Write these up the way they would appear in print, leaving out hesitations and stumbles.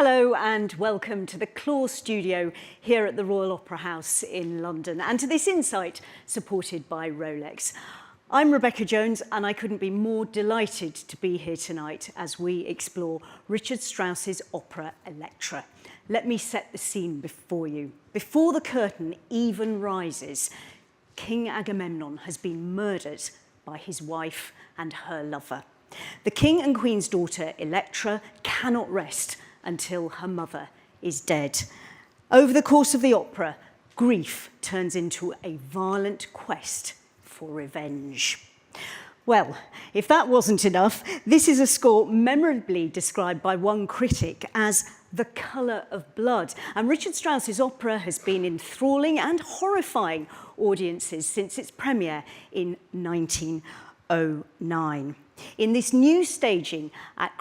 Hello and welcome to the Claw Studio here at the Royal Opera House in London and to this insight supported by Rolex. I'm Rebecca Jones and I couldn't be more delighted to be here tonight as we explore Richard Strauss's opera Elektra. Let me set the scene before you. Before the curtain even rises, King Agamemnon has been murdered by his wife and her lover. The king and queen's daughter, Elektra, cannot rest until her mother is dead. Over the course of the opera, grief turns into a violent quest for revenge. Well, if that wasn't enough, this is a score memorably described by one critic as the colour of blood. And Richard Strauss's opera has been enthralling and horrifying audiences since its premiere in 1909. In this new staging at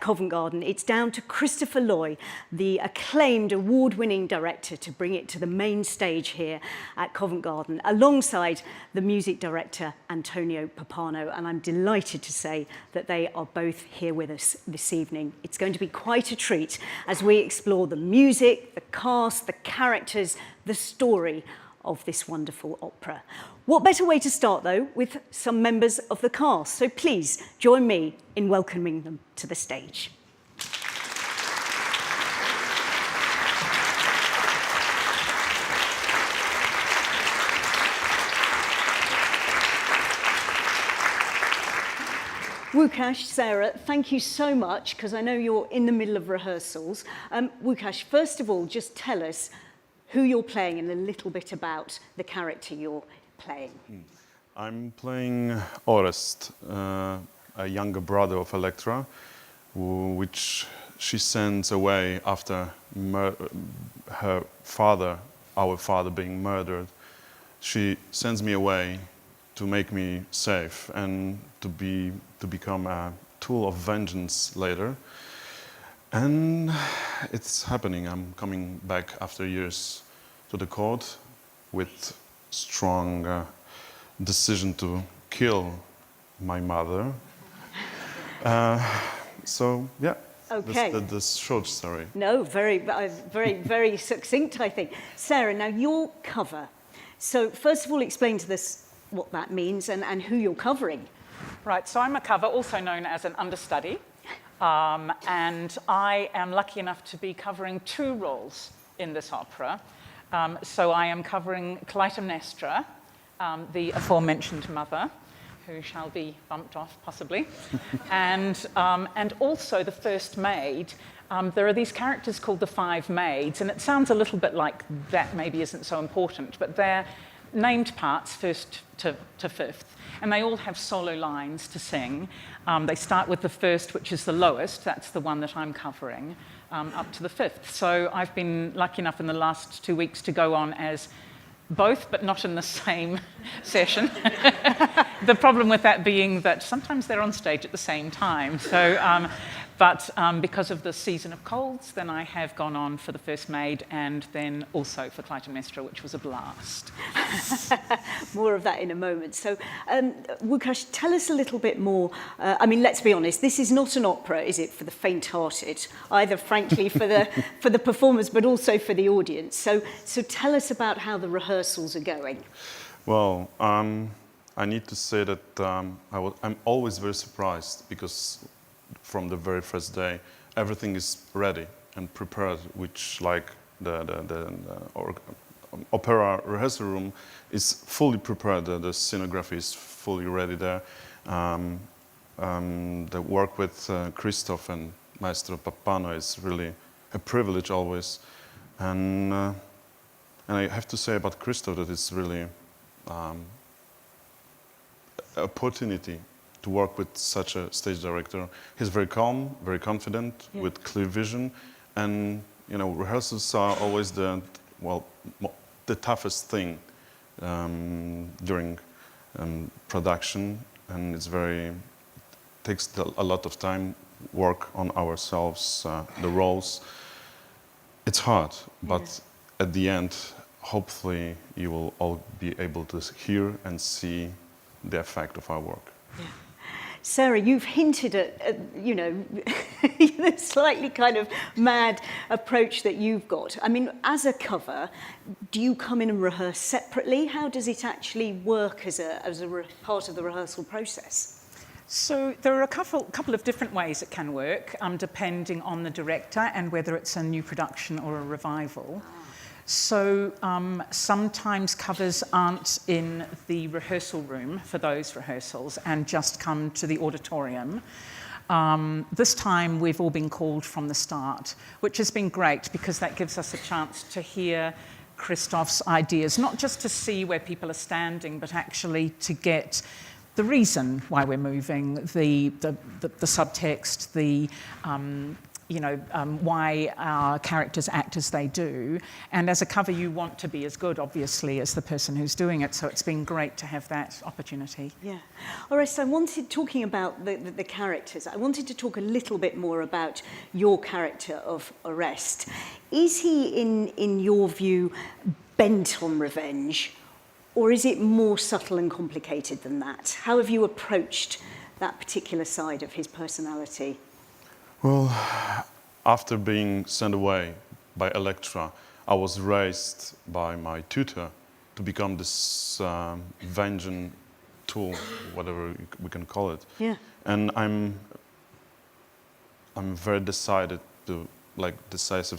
Covent Garden, it's down to Christopher Lloyd, the acclaimed award-winning director, to bring it to the main stage here at Covent Garden, alongside the music director Antonio Pappano. And I'm delighted to say that they are both here with us this evening. It's going to be quite a treat as we explore the music, the cast, the characters, the story of this wonderful opera. What better way to start, though, with some members of the cast. So please join me in welcoming them to the stage. Łukasz, Sarah, thank you so much, because I know you're in the middle of rehearsals. Łukasz, first of all, just tell us who you're playing and a little bit about the character you're playing. I'm playing Orest, a younger brother of Elektra, which she sends away after her father, our father, being murdered. She sends me away to make me safe and to become a tool of vengeance later. And it's happening. I'm coming back after years to the court with strong decision to kill my mother. So yeah, okay. the short story. No, very succinct, I think. Sarah, now your cover. So first of all, explain to us what that means and who you're covering. Right, so I'm a cover, also known as an understudy. And I am lucky enough to be covering two roles in this opera. So I am covering Clytemnestra, the aforementioned mother, who shall be bumped off possibly, and also the first maid. There are these characters called the Five Maids, and it sounds a little bit like that maybe isn't so important, but they're named parts, first to fifth, and they all have solo lines to sing. They start with the first, which is the lowest, that's the one that I'm covering, up to the fifth. So I've been lucky enough in the last 2 weeks to go on as both, but not in the same session. The problem with that being that sometimes they're on stage at the same time. So, but because of the season of colds, then I have gone on for the first maid and then also for Clytemnestra, which was a blast. More of that in a moment. So, Łukasz, tell us a little bit more. I mean, let's be honest, this is not an opera, is it, for the faint-hearted, either, frankly, for the performers, but also for the audience. So tell us about how the rehearsals are going. Well, I need to say that I'm always very surprised because from the very first day, everything is ready and prepared, which like the opera rehearsal room is fully prepared. The scenography is fully ready there. The work with Christoph and Maestro Pappano is really a privilege always. And I have to say about Christoph that it's really an opportunity to work with such a stage director. He's very calm, very confident, yeah, with clear vision, and rehearsals are always the toughest thing during production, and takes a lot of time, work on ourselves, the roles. It's hard, but at the end, hopefully, you will all be able to hear and see the effect of our work. Yeah. Sarah, you've hinted at you know, the slightly kind of mad approach that you've got. I mean, as a cover, do you come in and rehearse separately? How does it actually work as a part of the rehearsal process? So there are a couple of different ways it can work, depending on the director and whether it's a new production or a revival. So sometimes covers aren't in the rehearsal room for those rehearsals and just come to the auditorium. This time we've all been called from the start, which has been great because that gives us a chance to hear Christoph's ideas, not just to see where people are standing, but actually to get the reason why we're moving, the subtext, why our characters act as they do. And as a cover, you want to be as good, obviously, as the person who's doing it. So it's been great to have that opportunity. Yeah. All right, so talking about the characters, I wanted to talk a little bit more about your character of Orest. Is he, in your view, bent on revenge? Or is it more subtle and complicated than that? How have you approached that particular side of his personality? Well, after being sent away by Elektra, I was raised by my tutor to become this vengeance tool, whatever we can call it. Yeah. And I'm very decisive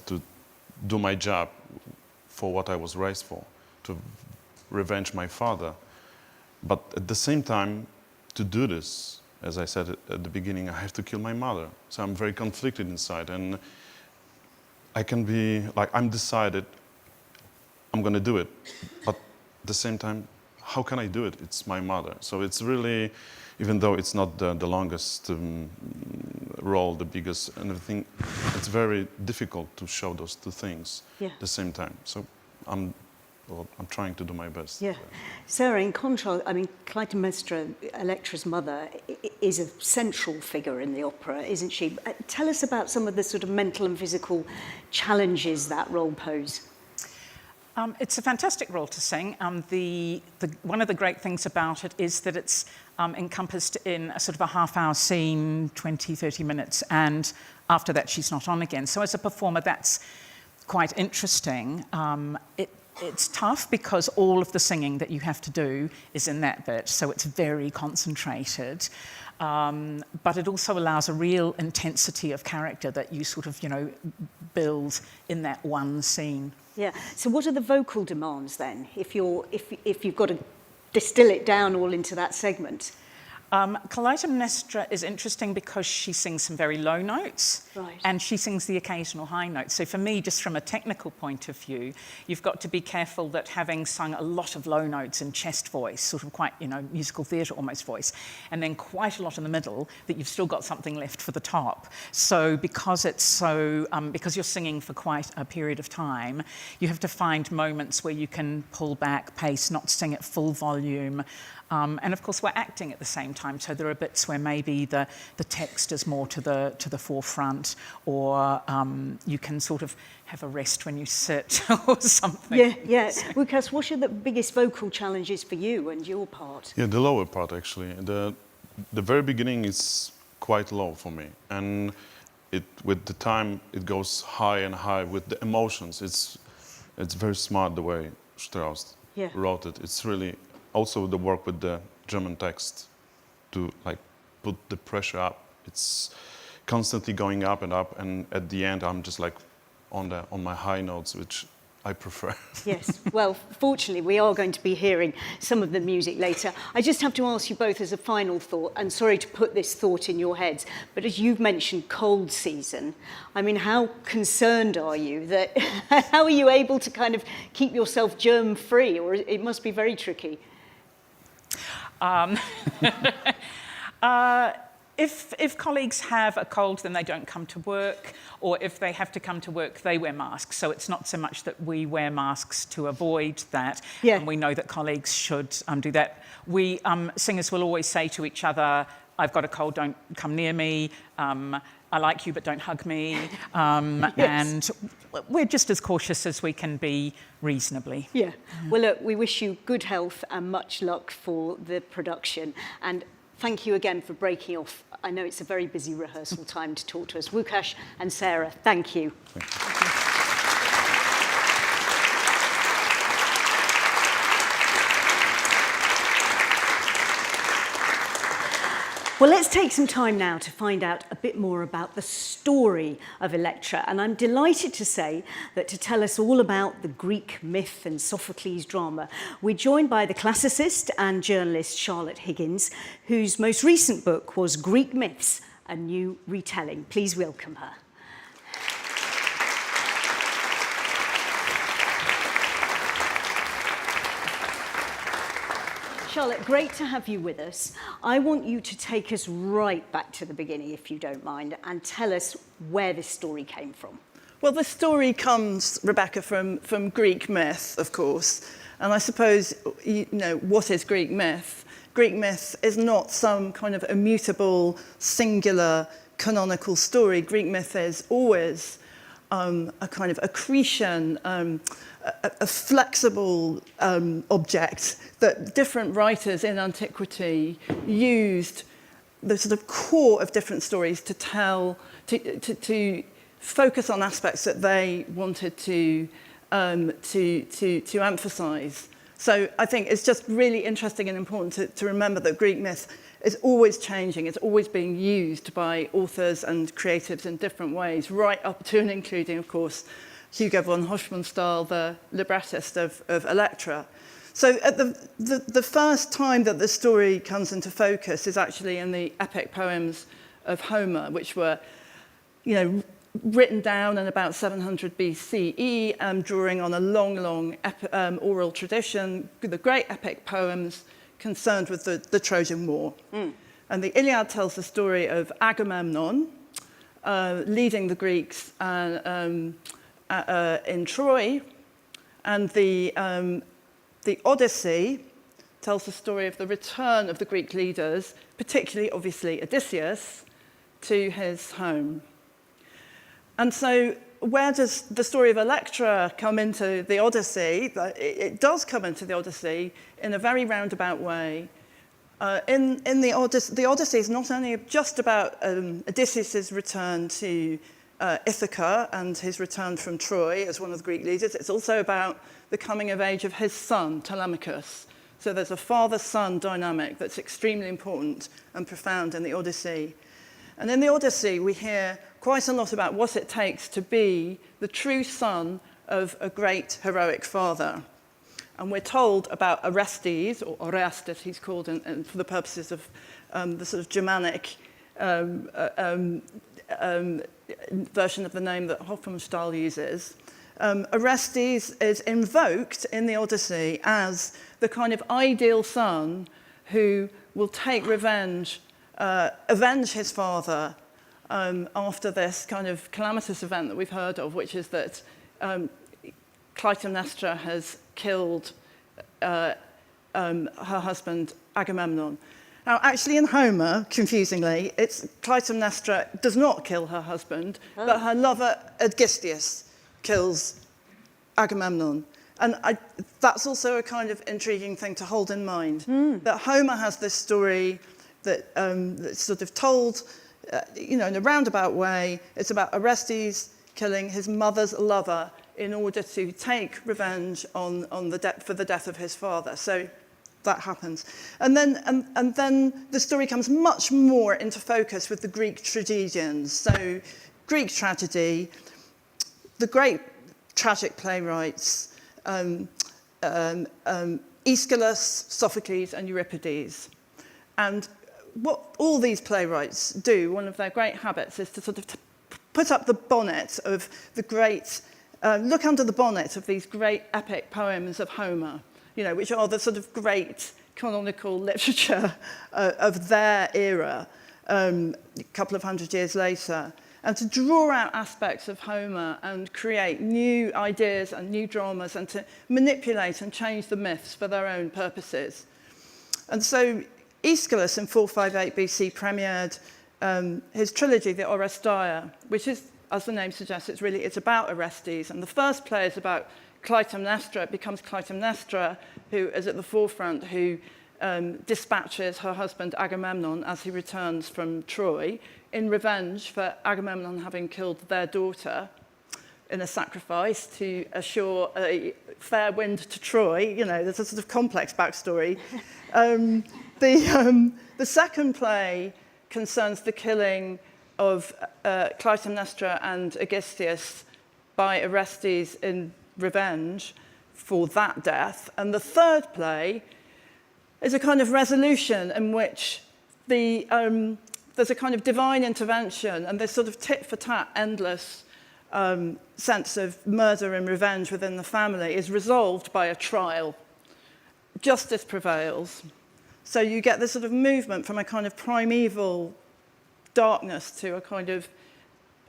to do my job for what I was raised for, to revenge my father. But at the same time, to do this, as I said at the beginning, I have to kill my mother. So I'm very conflicted inside. And I can be like, I'm decided, I'm going to do it. But at the same time, how can I do it? It's my mother. So it's really, even though it's not the longest role, the biggest and everything, it's very difficult to show those two things at the same time. So I'm trying to do my best. Yeah. Sarah, in contrast, I mean, Clytemnestra, Elektra's mother, is a central figure in the opera, isn't she? Tell us about some of the sort of mental and physical challenges that role pose. It's a fantastic role to sing. One of the great things about it is that it's encompassed in a sort of a half-hour scene, 20, 30 minutes, and after that she's not on again. So as a performer, that's quite interesting. It's tough because all of the singing that you have to do is in that bit, so it's very concentrated. But it also allows a real intensity of character that you sort of, build in that one scene. Yeah. So what are the vocal demands then, if you've got to distill it down all into that segment? Clytemnestra is interesting because she sings some very low notes, right, and she sings the occasional high notes. So for me, just from a technical point of view, you've got to be careful that having sung a lot of low notes in chest voice, sort of quite, musical theatre almost voice, and then quite a lot in the middle, that you've still got something left for the top. So because because you're singing for quite a period of time, you have to find moments where you can pull back pace, not sing at full volume. And of course, we're acting at the same time, so there are bits where maybe the text is more to the forefront, or you can sort of have a rest when you sit or something. Yeah. Łukasz, what are the biggest vocal challenges for you and your part? Yeah, the lower part actually. The very beginning is quite low for me, and with the time it goes high and high with the emotions. It's very smart the way Strauss wrote it. It's really also the work with the German text to put the pressure up. It's constantly going up, and at the end I'm just on my high notes, which I prefer. Yes, well, fortunately we are going to be hearing some of the music later. I just have to ask you both as a final thought, and sorry to put this thought in your heads, but as you've mentioned cold season, I mean, how concerned are you that, how are you able to kind of keep yourself germ free, or it must be very tricky? If colleagues have a cold, then they don't come to work, or if they have to come to work, they wear masks. So it's not so much that we wear masks to avoid that, and we know that colleagues should do that. We singers will always say to each other, "I've got a cold, don't come near me. I like you, but don't hug me." And we're just as cautious as we can be reasonably. Yeah. Well, look, we wish you good health and much luck for the production. And thank you again for breaking off. I know it's a very busy rehearsal time to talk to us. Łukasz and Sarah, thank you. Well, let's take some time now to find out a bit more about the story of Elektra. And I'm delighted to say that to tell us all about the Greek myth and Sophocles drama, we're joined by the classicist and journalist Charlotte Higgins, whose most recent book was Greek Myths, a New Retelling. Please welcome her. Charlotte, great to have you with us. I want you to take us right back to the beginning, if you don't mind, and tell us where this story came from. Well, the story comes, Rebecca, from Greek myth, of course. And I suppose, you know, what is Greek myth? Greek myth is not some kind of immutable, singular, canonical story. Greek myth is always a kind of accretion, a flexible object that different writers in antiquity used the sort of core of different stories to tell, to focus on aspects that they wanted to emphasize. So I think it's just really interesting and important to remember that Greek myth is always changing. It's always being used by authors and creatives in different ways, right up to and including, of course, Hugo von Hofmannsthal, the librettist of Elektra. So at the first time that the story comes into focus is actually in the epic poems of Homer, which were, you know, written down in about 700 BCE, drawing on a long oral tradition, the great epic poems concerned with the Trojan War. And the Iliad tells the story of Agamemnon leading the Greeks in Troy, and the Odyssey tells the story of the return of the Greek leaders, particularly, obviously, Odysseus, to his home. And so where does the story of Elektra come into the Odyssey? It does come into the Odyssey in a very roundabout way. In the Odyssey is not only just about Odysseus' return to Ithaca and his return from Troy as one of the Greek leaders. It's also about the coming of age of his son, Telemachus. So there's a father-son dynamic that's extremely important and profound in the Odyssey. And in the Odyssey, we hear quite a lot about what it takes to be the true son of a great heroic father. And we're told about Orestes, or Orestes he's called for the purposes of the sort of Germanic version of the name that Hofmannsthal uses. Orestes is invoked in the Odyssey as the kind of ideal son who will take revenge, avenge his father after this kind of calamitous event that we've heard of, which is that Clytemnestra has killed her husband Agamemnon. Now, actually, in Homer, confusingly, it's Clytemnestra does not kill her husband, but her lover Aegisthus kills Agamemnon. And that's also a kind of intriguing thing to hold in mind, that Homer has this story that's sort of told, in a roundabout way. It's about Orestes killing his mother's lover in order to take revenge for the death of his father. So that happens. And then the story comes much more into focus with the Greek tragedians. So Greek tragedy, the great tragic playwrights, Aeschylus, Sophocles, and Euripides. And what all these playwrights do, one of their great habits, is to sort of put up the bonnet of the great, look under the bonnet of these great epic poems of Homer, which are the sort of great canonical literature of their era, a couple of hundred years later, and to draw out aspects of Homer and create new ideas and new dramas and to manipulate and change the myths for their own purposes. And so Aeschylus in 458 BC premiered his trilogy, the Oresteia, which is, as the name suggests, it's about Orestes. And the first play is about Clytemnestra. It becomes Clytemnestra who is at the forefront, who dispatches her husband Agamemnon as he returns from Troy in revenge for Agamemnon having killed their daughter in a sacrifice to assure a fair wind to Troy. You know, there's a sort of complex backstory. The second play concerns the killing of Clytemnestra and Aegisthus by Orestes in revenge for that death. And the third play is a kind of resolution in which there's a kind of divine intervention and this sort of tit-for-tat, endless sense of murder and revenge within the family is resolved by a trial. Justice prevails. So you get this sort of movement from a kind of primeval darkness to a kind of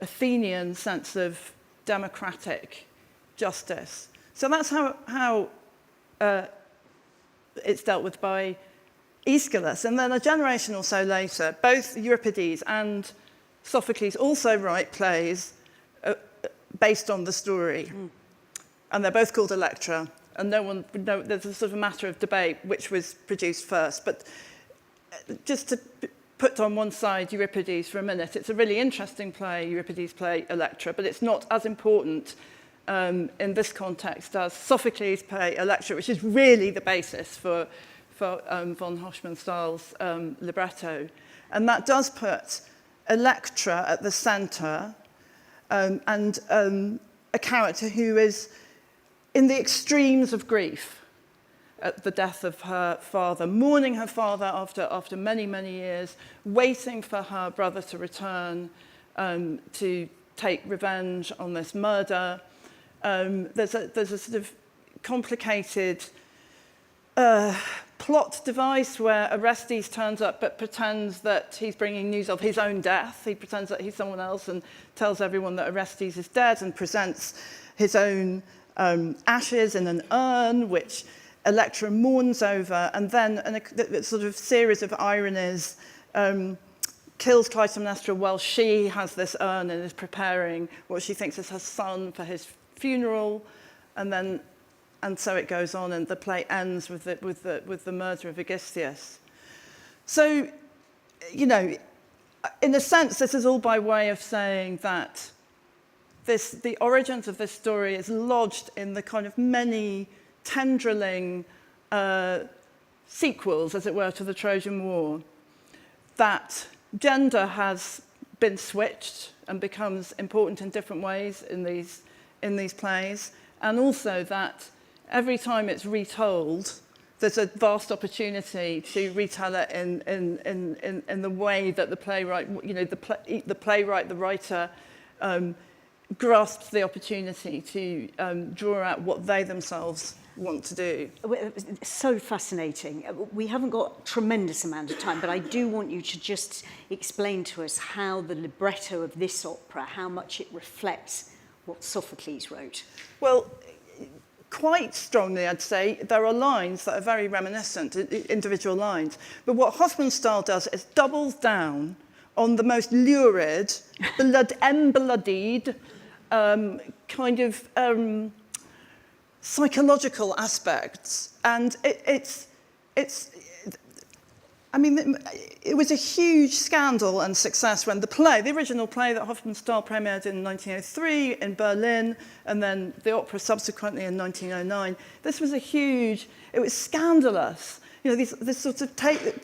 Athenian sense of democratic justice. So that's how it's dealt with by Aeschylus. And then a generation or so later, both Euripides and Sophocles also write plays based on the story. And they're both called Elektra. And there's a sort of a matter of debate which was produced first. But just to put on one side Euripides for a minute, it's a really interesting play, Euripides' play Elektra, but it's not as important in this context as Sophocles' play Elektra, which is really the basis for von Hofmannsthal's libretto. And that does put Elektra at the centre and a character who is in the extremes of grief at the death of her father, mourning her father after many, many years, waiting for her brother to return to take revenge on this murder. There's a sort of complicated plot device where Orestes turns up but pretends that he's bringing news of his own death. He pretends that he's someone else and tells everyone that Orestes is dead and presents his own ashes in an urn, which Elektra mourns over, and then a sort of series of ironies kills Clytemnestra while she has this urn and is preparing what she thinks is her son for his funeral, and so it goes on, and the play ends with the murder of Aegisthus. So, you know, in a sense, this is all by way of saying that the origins of this story is lodged in the kind of many tendriling sequels, as it were, to the Trojan War, that gender has been switched and becomes important in different ways in these plays, and also that every time it's retold, there's a vast opportunity to retell it in the way that the playwright, you know, the playwright, the writer, grasps the opportunity to draw out what they themselves want to do. So fascinating. We haven't got a tremendous amount of time, but I do want you to just explain to us how the libretto of this opera, how much it reflects what Sophocles wrote. Well, quite strongly, I'd say. There are lines that are very reminiscent, individual lines. But what Hofmannsthal does is doubles down on the most lurid, embloodied, kind of psychological aspects. And I mean, it was a huge scandal and success when the original play that Hofmannsthal premiered in 1903 in Berlin, and then the opera subsequently in 1909. This was it was scandalous. You know, this sort of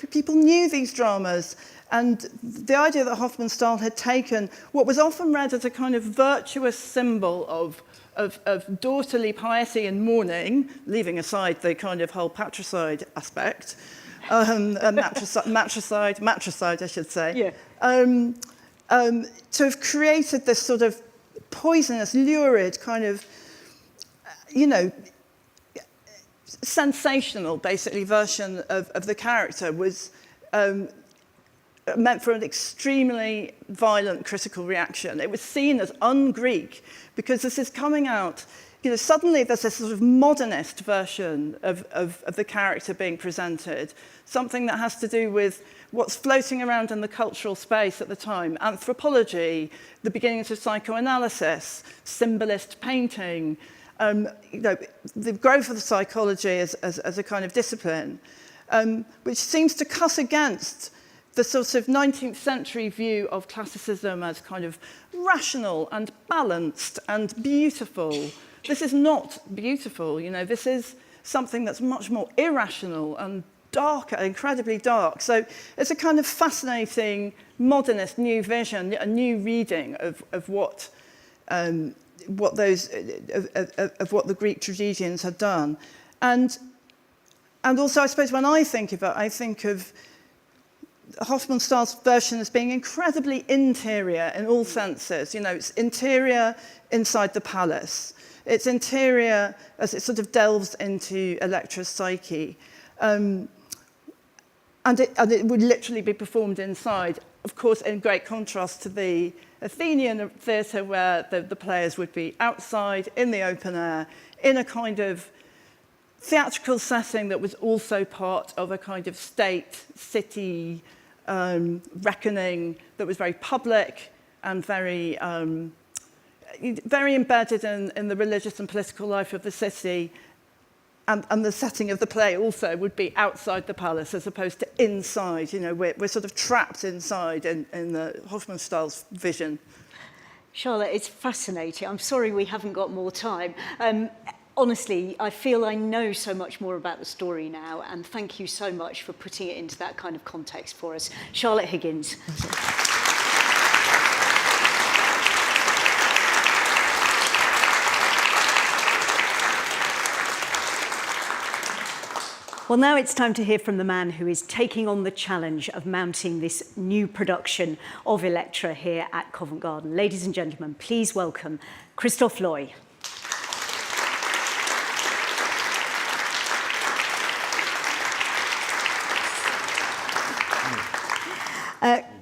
people knew these dramas, and the idea that Hofmannsthal had taken what was often read as a kind of virtuous symbol of daughterly piety and mourning, leaving aside the kind of whole patricide aspect, matricide, I should say, to have created this sort of poisonous, lurid kind of, you know, sensational, basically, version of the character was meant for an extremely violent critical reaction. It was seen as un-Greek because this is coming out, you know, suddenly there's this sort of modernist version of the character being presented, something that has to do with what's floating around in the cultural space at the time, anthropology, the beginnings of psychoanalysis, symbolist painting, you know, the growth of the psychology as a kind of discipline. which seems to cut against the sort of 19th century view of classicism as kind of rational and balanced and beautiful. This is not beautiful, you know, this is something that's much more irrational and darker, incredibly dark. So it's a kind of fascinating modernist new vision, a new reading of what the Greek tragedians had done. And also, I suppose, when I think of it, I think of Hofmannsthal's version as being incredibly interior in all senses. You know, it's interior inside the palace. It's interior as it sort of delves into Elektra's psyche. And it would literally be performed inside, of course, in great contrast to the Athenian theatre, where the players would be outside, in the open air, in a kind of theatrical setting that was also part of a kind of state-city reckoning that was very public and very embedded in the religious and political life of the city. And the setting of the play also would be outside the palace as opposed to inside. You know, we're sort of trapped inside in the Hofmannsthal's vision. Charlotte, it's fascinating. I'm sorry we haven't got more time. Honestly, I feel I know so much more about the story now, and thank you so much for putting it into that kind of context for us. Charlotte Higgins. Well, now it's time to hear from the man who is taking on the challenge of mounting this new production of Elektra here at Covent Garden. Ladies and gentlemen, please welcome Christophe Loy.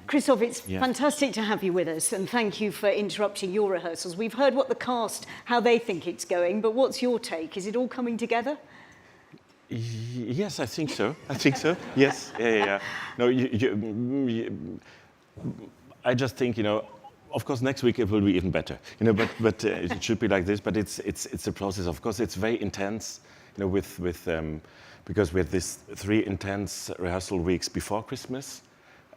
Christophe, it's fantastic to have you with us, and thank you for interrupting your rehearsals. We've heard what the cast, how they think it's going, but what's your take? Is it all coming together? Yes, I think so. Yes, yeah. No, I just think, you know, of course, next week it will be even better, you know. But it should be like this. But it's a process. Of course, it's very intense, you know, because we had this 3 intense rehearsal weeks before Christmas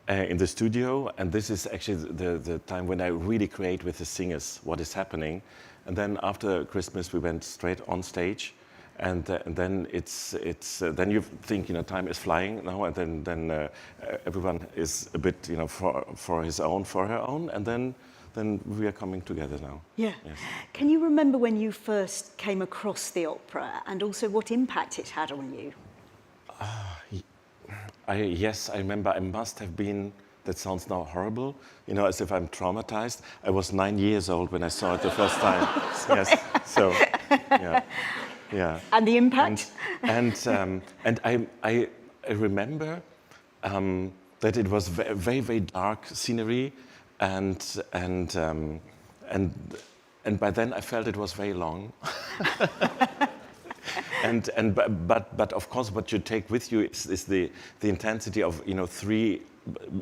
in the studio, and this is actually the time when I really create with the singers what is happening, and then after Christmas we went straight on stage. And then then you think, you know, time is flying now, and then everyone is a bit, you know, for his own, for her own, and then we are coming together now. Yeah. Yes. Can you remember when you first came across the opera, and also what impact it had on you? Yes, I remember. I must have been. That sounds now horrible, you know, as if I'm traumatized. I was 9 years old when I saw it the first time. Yes. So, yeah. Yeah. And the impact? And I remember that it was very, very dark scenery, and by then I felt it was very long. But of course, what you take with you is the intensity of, you know, 3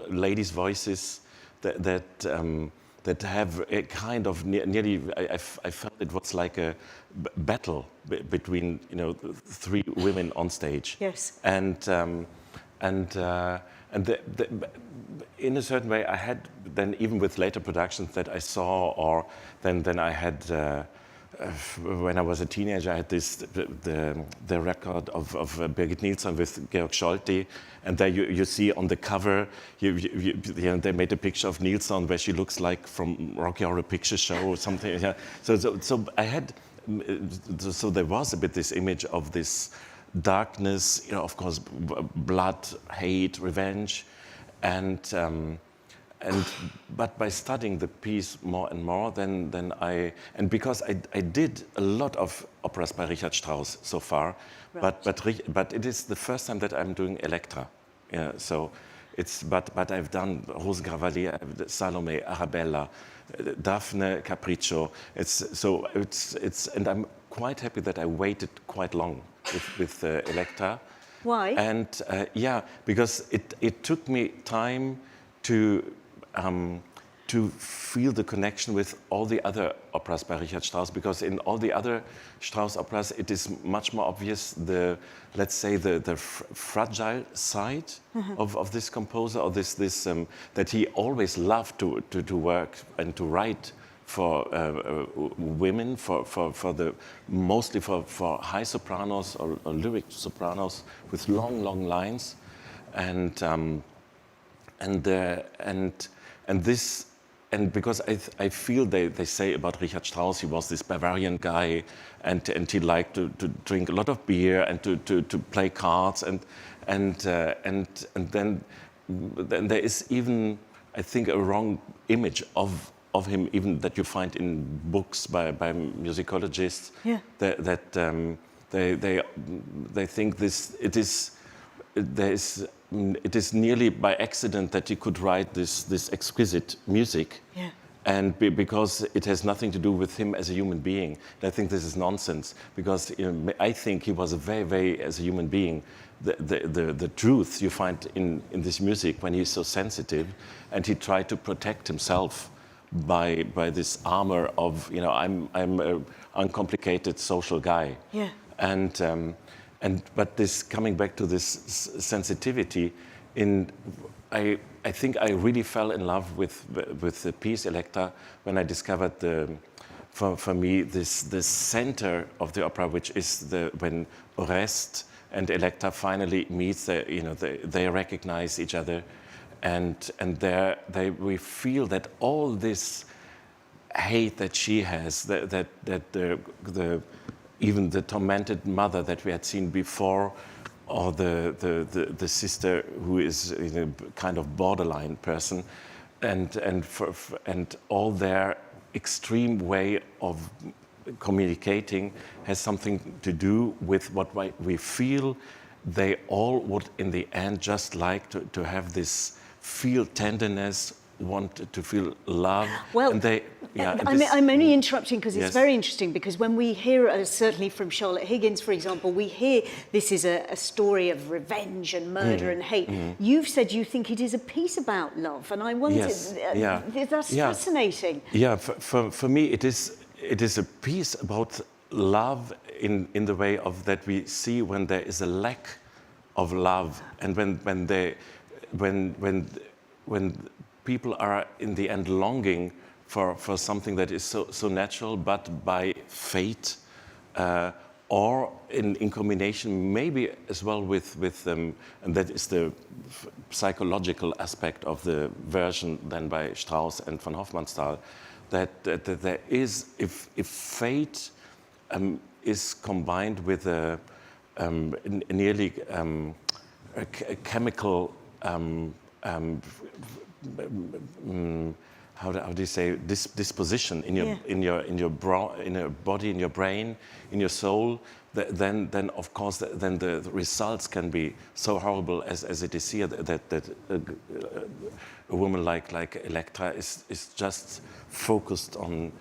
ladies' voices that have a kind of nearly, I felt it was like a battle between, you know, 3 women on stage. Yes. And in a certain way, I had then, even with later productions that I saw, or then I had, when I was a teenager, I had the record of Birgit Nilsson with Georg Scholti, and there you see on the cover, they made a picture of Nilsson where she looks like from Rocky Horror Picture Show or something. Yeah. So I had, so there was a bit this image of this darkness, you know, of course, blood, hate, revenge, but by studying the piece more and more, then because I did a lot of operas by Richard Strauss so far, right. but it is the first time that I'm doing Elektra. Yeah, so but I've done Rosengravaler, Salome, Arabella, Daphne, Capriccio. And I'm quite happy that I waited quite long with Elektra. Why? And because it took me time to to feel the connection with all the other operas by Richard Strauss, because in all the other Strauss operas, it is much more obvious let's say the fragile side of this composer, or that he always loved to work and to write for women, mostly for high sopranos or lyric sopranos with long lines, and because I feel they say about Richard Strauss, he was this Bavarian guy, and he liked to drink a lot of beer and to play cards, and then there is even, I think, a wrong image of him, even that you find in books by musicologists. Yeah. That they think it is nearly by accident that he could write this exquisite music. Yeah. And because it has nothing to do with him as a human being. And I think this is nonsense, because I think he was a very, as a human being, the truth you find in this music when he's so sensitive, and he tried to protect himself by this armor of, I'm an uncomplicated social guy. Yeah. But this, coming back to this sensitivity, I think I really fell in love with the piece Elektra when I discovered for me the center of the opera, which is when Oreste and Elektra finally meet. They recognize each other, and we feel that all this hate that she has, that even the tormented mother that we had seen before, or the sister who is a kind of borderline person, and all their extreme way of communicating has something to do with what we feel. They all would, in the end, just like to have this feel tenderness, want to feel love. Well, and I'm only interrupting because it's Yes. very interesting, because when we hear, certainly from Charlotte Higgins, for example, we hear this is a story of revenge and murder and hate. You've said you think it is a piece about love, and I wondered, Yes. That's fascinating. Yeah, for me it is a piece about love in the way of that we see when there is a lack of love, and when people are in the end longing for something that is so natural, but by fate, or in combination maybe as well with and that is the psychological aspect of the version then by Strauss and von Hofmannsthal, that there is, if fate is combined with a nearly a chemical how do you say disposition in your body, in your brain, in your soul, then of course then the results can be so horrible as it is here, that a woman like Elektra is just focused on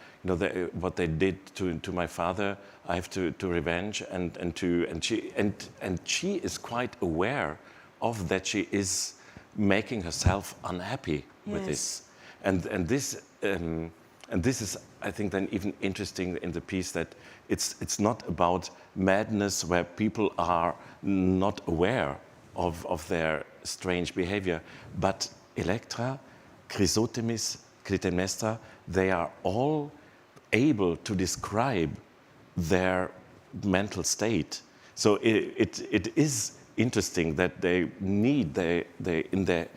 what they did to my father. I have to revenge, and she is quite aware of that. She is making herself unhappy with this, and this is, I think, then even interesting in the piece, that it's not about madness where people are not aware of their strange behavior, but Elektra, Chrysothemis, Clytemnestra, they are all able to describe their mental state. So it is interesting that they need in the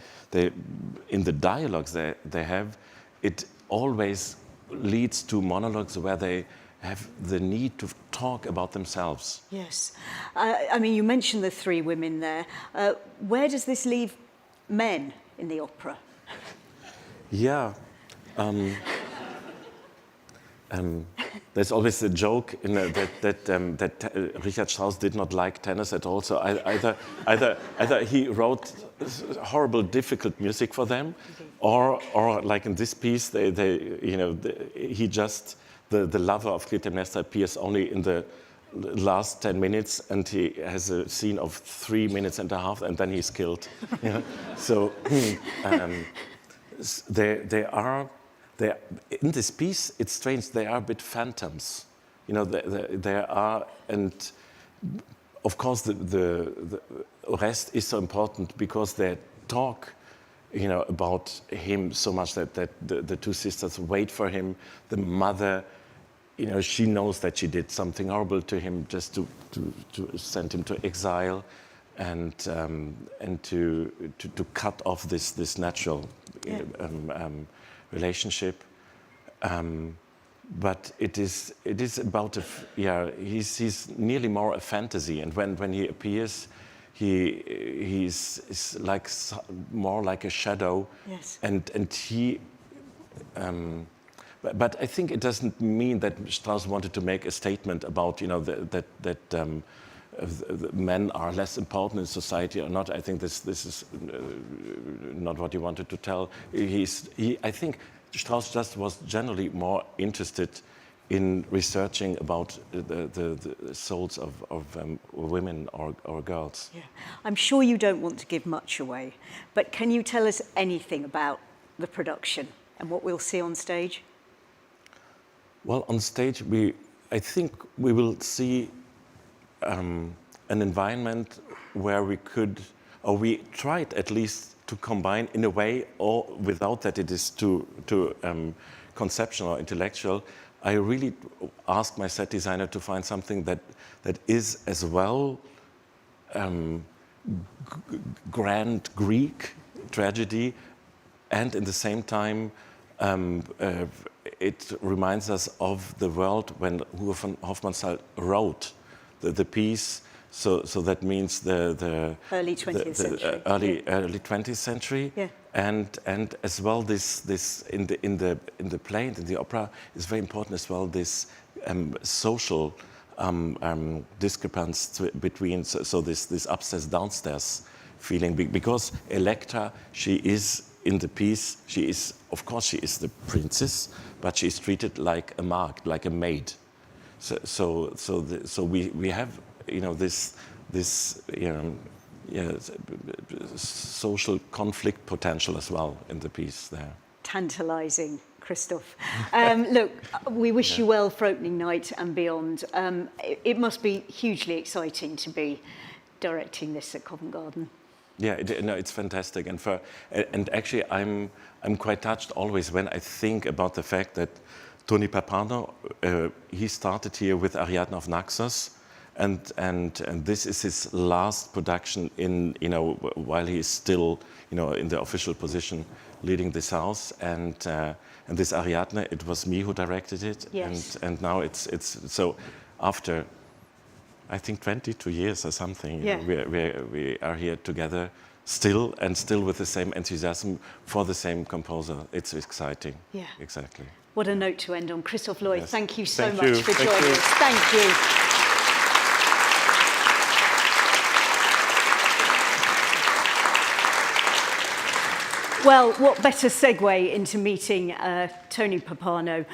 dialogues they have, it always leads to monologues where they have the need to talk about themselves. Yes. I mean, you mentioned the three women there. Where does this leave men in the opera? Yeah. There's always a joke that Richard Strauss did not like tenors at all. So either he wrote horrible, difficult music for them, or like in this piece, he just the lover of Clytemnestra appears only in the last 10 minutes, and he has a scene of 3 minutes and a half, and then he's killed. So there are in this piece, it's strange, they are a bit phantoms. You know, there are, and of course the rest is so important because they talk, you know, about him so much that the two sisters wait for him. The mother, you know, she knows that she did something horrible to him just to send him to exile and to cut off this natural relationship. But it is about he's nearly more a fantasy, and when he appears, he's like more like a shadow. Yes. And he. But I think it doesn't mean that Strauss wanted to make a statement about, you know, that men are less important in society or not. I think this is not what he wanted to tell. I think Strauss just was generally more interested in researching about the souls of women or girls. Yeah. I'm sure you don't want to give much away, but can you tell us anything about the production and what we'll see on stage? Well, on stage, I think we will see an environment where we tried at least to combine in a way, or without that it is too conceptual or intellectual. I really asked my set designer to find something that is as well grand Greek tragedy, and in the same time it reminds us of the world when Hugo von Hofmannsthal wrote the piece. So that means the early 20th century. Early 20th century. Yeah. And as well this in the play and in the opera is very important as well, this social discrepancy between this upstairs downstairs feeling, because Elektra, she is in the piece, she is the princess, but she is treated like a mark, like a maid. So we have, you know, this social conflict potential as well in the piece there. Tantalising, Christoph. Look, we wish you well for opening night and beyond. It must be hugely exciting to be directing this at Covent Garden. Yeah, it's fantastic, and actually I'm quite touched always when I think about the fact that Tony Pappano, he started here with Ariadne of Naxos, and this is his last production in, you know, while he is still, you know, in the official position leading this house, and this Ariadne, it was me who directed it. Yes. And now it's so after, I think 22 years or something, yeah. we are here together still with the same enthusiasm for the same composer. It's exciting. Yeah. Exactly. What a note to end on. Christoph Lloyd, Yes. thank you so Thank much you. for Thank joining you. us. Thank you. Well, what better segue into meeting Tony Pappano,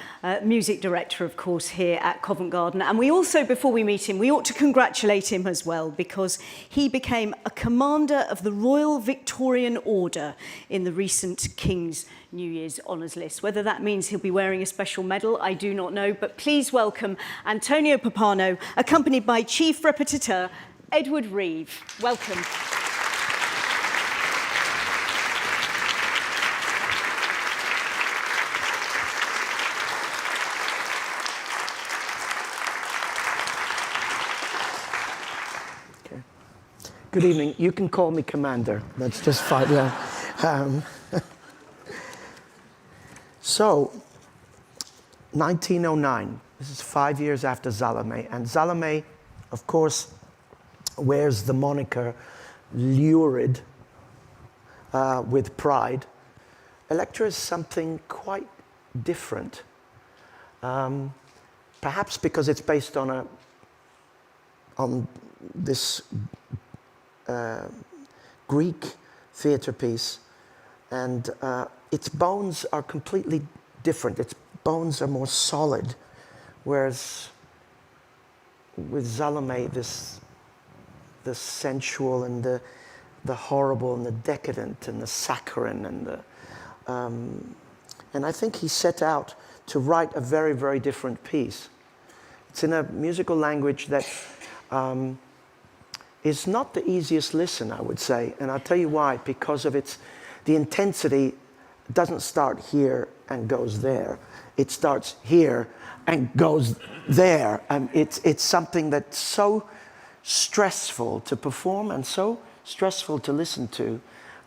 music director, of course, here at Covent Garden. And we also, before we meet him, we ought to congratulate him as well, because he became a commander of the Royal Victorian Order in the recent King's New Year's Honours List. Whether that means he'll be wearing a special medal, I do not know. But please welcome Antonio Pappano, accompanied by Chief Repetiteur Edward Reeve. Welcome. Good evening. You can call me Commander. That's just fine. Yeah. So, 1909. This is 5 years after Salome. And Salome, of course, wears the moniker lurid with pride. Elektra is something quite different. Perhaps because it's based on this Greek theatre piece, and its bones are completely different. Its bones are more solid, whereas with Salome, the sensual and the horrible and the decadent and the saccharine and And I think he set out to write a very, very different piece. It's in a musical language that is not the easiest listen, I would say. And I'll tell you why. Because of the intensity doesn't start here and goes there. It starts here and goes there. It's something that's so stressful to perform and so stressful to listen to.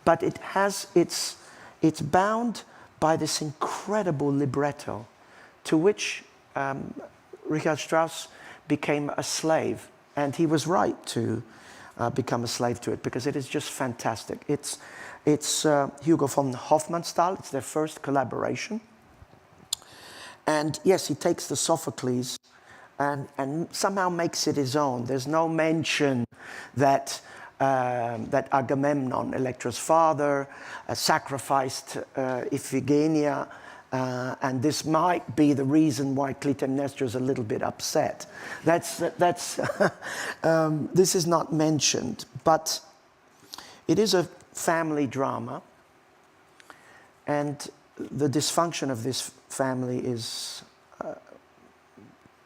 But it's bound by this incredible libretto to which Richard Strauss became a slave. And he was right to become a slave to it, because it is just fantastic. It's Hugo von Hofmannsthal. It's their first collaboration. And yes, he takes the Sophocles and somehow makes it his own. There's no mention that Agamemnon, Elektra's father, sacrificed Iphigenia, and this might be the reason why Clytemnestra is a little bit upset. This is not mentioned, but it is a family drama, and the dysfunction of this family is,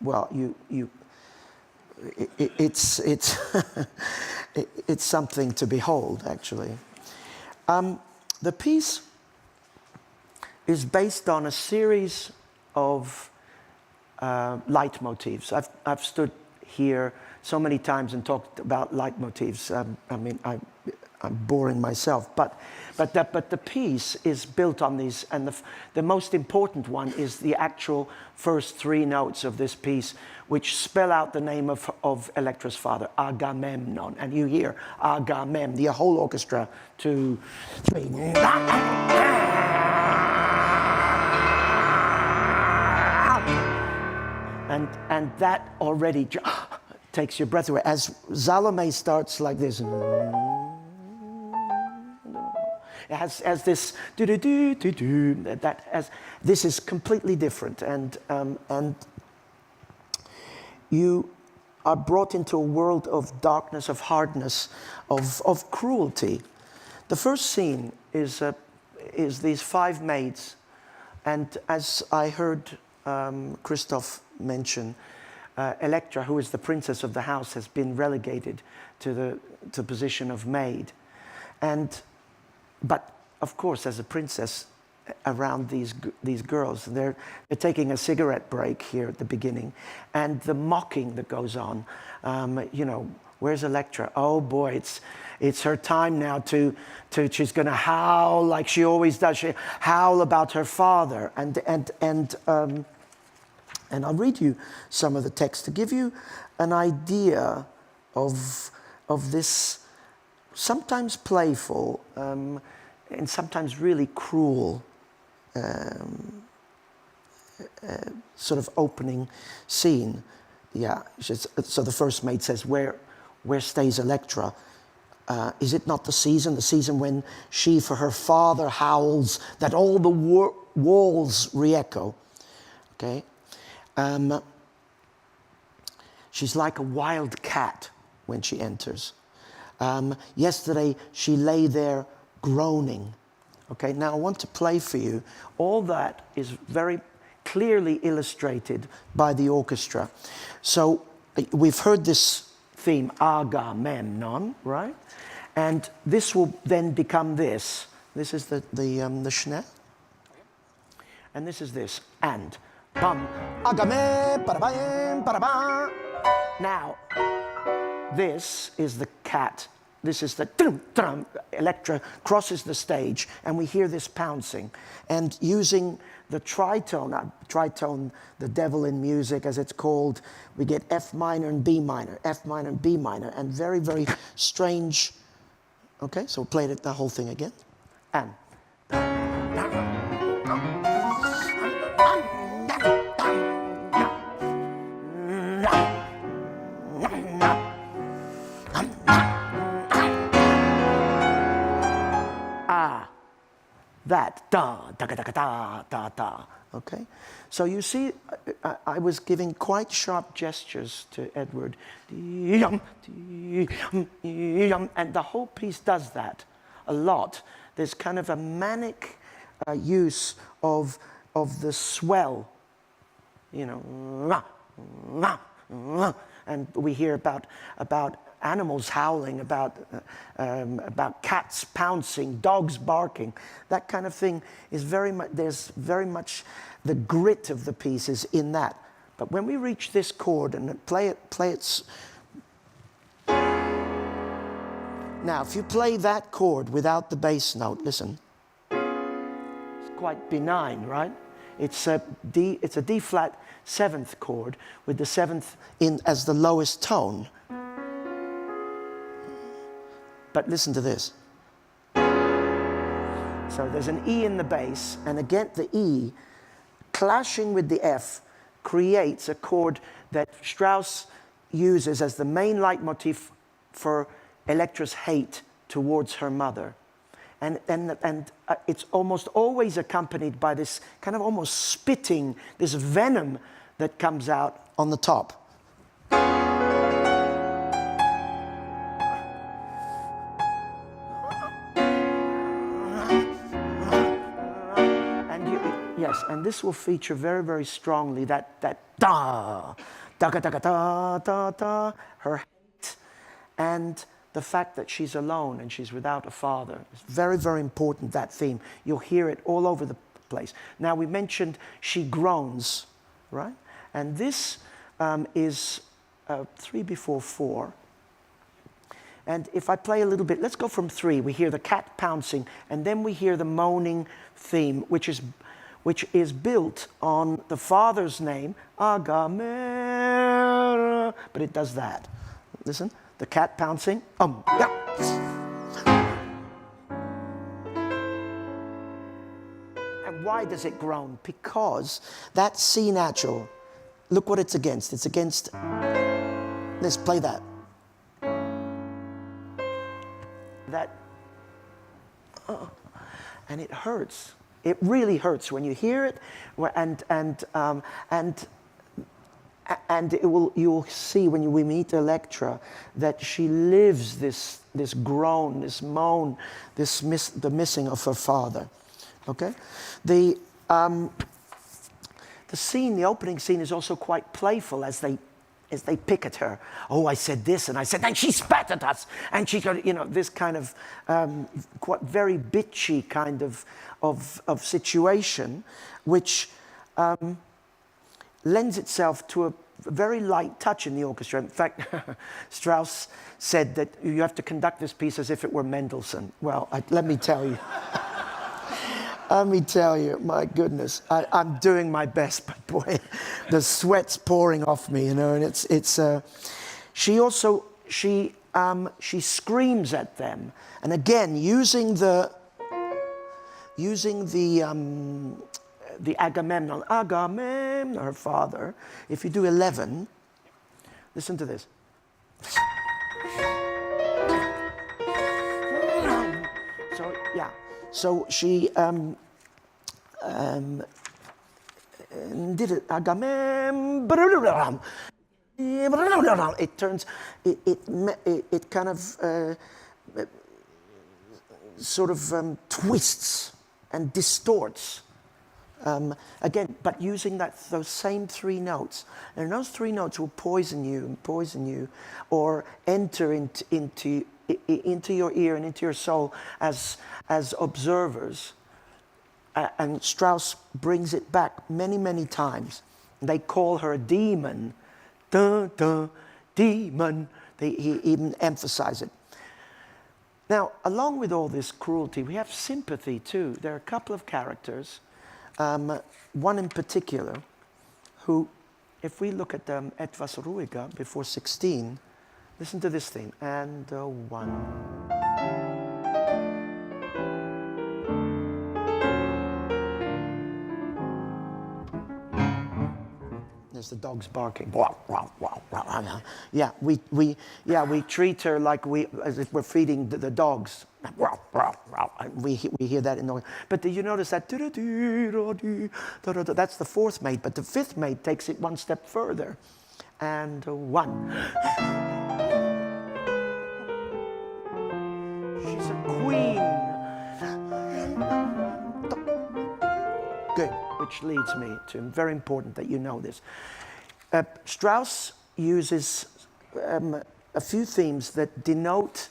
well, it's it's something to behold, actually. The piece is based on a series of leitmotifs. I've stood here so many times and talked about leitmotifs. I mean, I'm boring myself, but the piece is built on these, and the most important one is the actual first three notes of this piece, which spell out the name of Elektra's father, Agamemnon. And you hear Agamem, the whole orchestra, 2, 3. And that already takes your breath away. As Salome starts like this, it has this do-do-do-do-do, this is completely different, and you are brought into a world of darkness, of hardness, of cruelty. The first scene is these 5 maids, and as I heard Christoph mention, Elektra, who is the princess of the house, has been relegated to the position of maid, but of course, as a princess, around these girls, they're taking a cigarette break here at the beginning, and the mocking that goes on. You know, where's Elektra? Oh boy, it's her time now to she's going to howl like she always does. She howl about her father, and I'll read you some of the text to give you an idea of this sometimes playful and sometimes really cruel sort of opening scene. Yeah, so the first maid says, where stays Elektra? Is it not the season when she for her father howls, that all the walls re-echo? Okay. She's like a wild cat when she enters. Yesterday she lay there groaning. Okay, now I want to play for you. All that is very clearly illustrated by the orchestra. So we've heard this theme, Agamemnon, right? And this will then become this. This is the schnell. And this is this. And bum, Agame, parabam, parabam. Now, this is the cat. This is the trum, trum. Elektra crosses the stage, and we hear this pouncing. And using the tritone, the devil in music, as it's called, we get F minor and B minor, F minor and B minor, and very, very strange. Okay, so we'll play the whole thing again. And. That da da da da da da. Okay, so you see, I was giving quite sharp gestures to Edward, and the whole piece does that a lot. There's kind of a manic use of the swell, you know, and we hear about animals howling, about cats pouncing, dogs barking. That kind of thing is very much, there's very much the grit of the piece is in that. But when we reach this chord and play it. Now, if you play that chord without the bass note, listen, it's quite benign, right? It's a D flat 7th chord with the 7th in as the lowest tone. But listen to this. So there's an E in the bass, and again the E clashing with the F creates a chord that Strauss uses as the main leitmotif for Elektra's hate towards her mother. And it's almost always accompanied by this kind of almost spitting, this venom that comes out on the top. Yes, and this will feature very, very strongly that da, da, da, da, da, da, da, da, her hate, and the fact that she's alone and she's without a father. It's very, very important, that theme. You'll hear it all over the place. Now, we mentioned she groans, right? And this is 3/4/4. And if I play a little bit, let's go from 3. We hear the cat pouncing, and then we hear the moaning theme, which is built on the father's name, Agamemnon, but it does that. Listen, the cat pouncing, yeah. And why does it groan? Because that C natural, look what it's against. It's against, let's play that. And it hurts. It really hurts when you hear it, and you'll see when we meet Elektra that she lives this groan, this moan, the missing of her father. Okay, the scene, the opening scene, is also quite playful as they pick at her. Oh, I said this, and I said, and she spat at us, and she got, you know, this kind of quite very bitchy kind of situation, which lends itself to a very light touch in the orchestra. In fact, Strauss said that you have to conduct this piece as if it were Mendelssohn. Well, let me tell you. Let me tell you, my goodness, I'm doing my best, but boy, the sweat's pouring off me, you know. And it's. She also screams at them, and again using the Agamemnon, her father. If you do 11, listen to this. So yeah. So she did it. Agamemnon. It turns. It kind of sort of twists and distorts. Again, but using those same 3 notes, and those 3 notes will poison you, or enter into your ear and into your soul as observers. And Strauss brings it back many, many times. They call her a demon. Dun, dun, demon. He even emphasize it. Now, along with all this cruelty, we have sympathy too. There are a couple of characters, one in particular, who, if we look at Etwas ruhiger before 16, listen to this theme. And 1. There's the dogs barking. Yeah, we treat her like as if we're feeding the dogs. We hear that in the. But do you notice that? That's the 4th mate, but the 5th mate takes it one step further. And 1. She's a queen. which leads me to, very important that you know this. Strauss uses a few themes that denote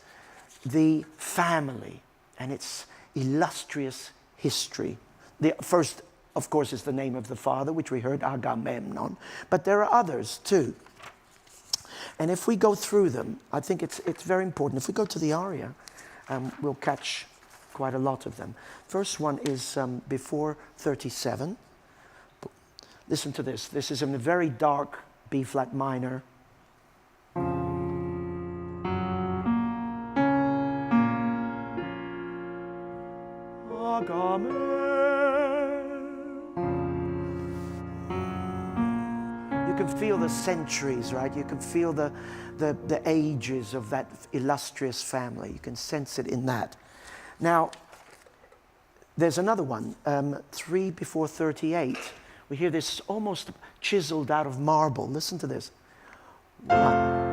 the family and its illustrious history. The first, of course, is the name of the father, which we heard, Agamemnon, but there are others too. And if we go through them, I think it's very important. If we go to the aria, we'll catch quite a lot of them. First one is before 37. Listen to this. This is in a very dark B flat minor. You can feel the centuries, right? You can feel the ages of that illustrious family. You can sense it in that. Now, there's another one, 3 before 38. We hear this almost chiseled out of marble. Listen to this. 1.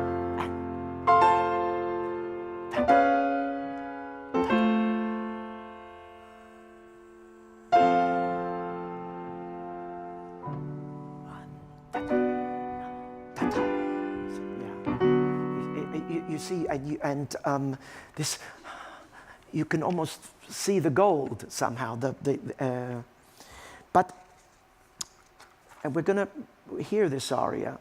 You see, this, you can almost see the gold somehow. But we're going to hear this aria,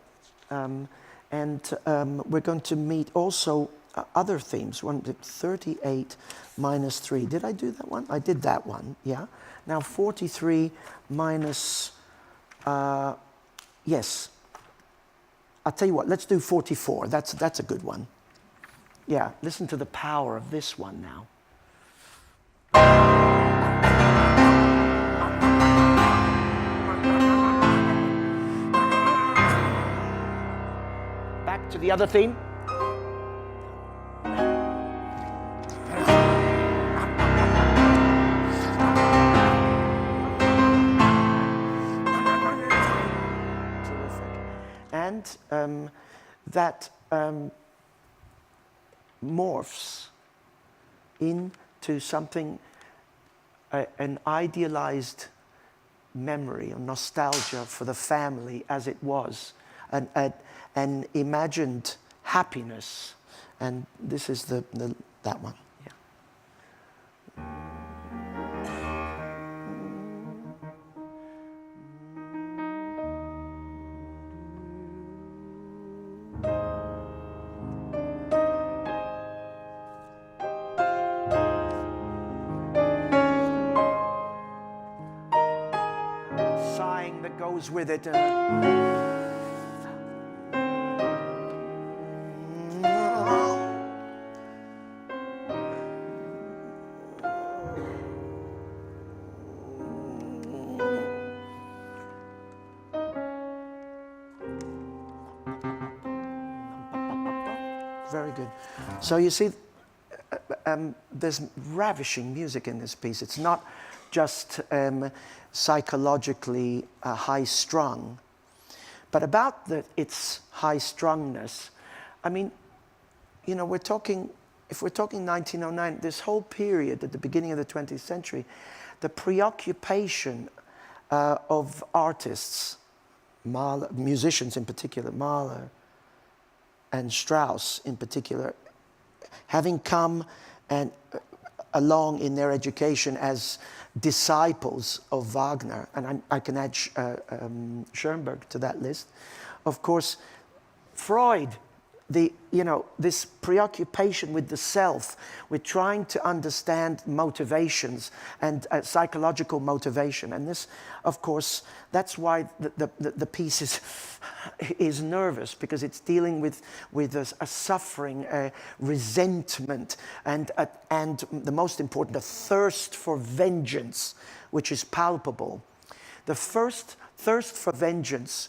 and we're going to meet also other themes. 38 minus 3. Did I do that one? I did that one. Yeah. Now 43 minus. Yes. I'll tell you what. Let's do 44. That's a good one. Yeah, listen to the power of this one now. Back to the other theme. Terrific. And that morphs into something, an idealized memory or nostalgia for the family as it was, an imagined happiness. And this is that one. Yeah. Sighing that goes with it. Very good. So you see, there's ravishing music in this piece. It's not just psychologically high-strung, but about its high-strungness. I mean, you know, if we're talking 1909, this whole period at the beginning of the 20th century, the preoccupation of artists, Mahler, musicians in particular, Mahler and Strauss in particular, having come and along in their education as disciples of Wagner, and I can add Schoenberg to that list. Of course, Freud, this preoccupation with the self, with trying to understand motivations and psychological motivation. And this, of course, that's why the piece is nervous, because it's dealing with a suffering, a resentment, and the most important, a thirst for vengeance, which is palpable. The first thirst for vengeance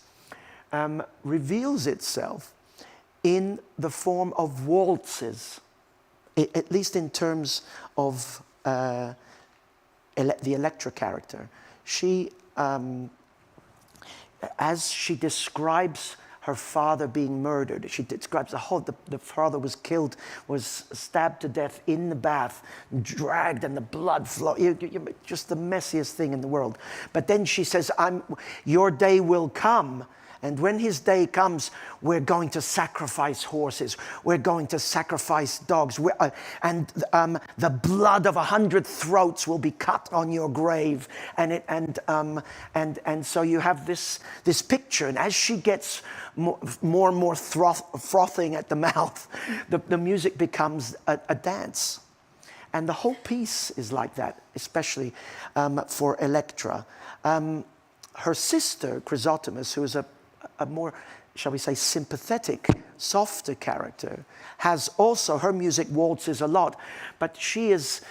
reveals itself in the form of waltzes, at least in terms of the Elektra character. She, as she describes her father being murdered. She describes the father was killed, was stabbed to death in the bath, dragged, and the blood flowed. Just the messiest thing in the world. But then she says, your day will come. And when his day comes, we're going to sacrifice horses. We're going to sacrifice dogs. And the blood of 100 throats will be cut on your grave. And so you have this picture. And as she gets more and more frothing at the mouth, the music becomes a dance. And the whole piece is like that, especially for Elektra. Her sister, Chrysothemis, who is a more, shall we say, sympathetic, softer character, has also, her music waltzes a lot, but she is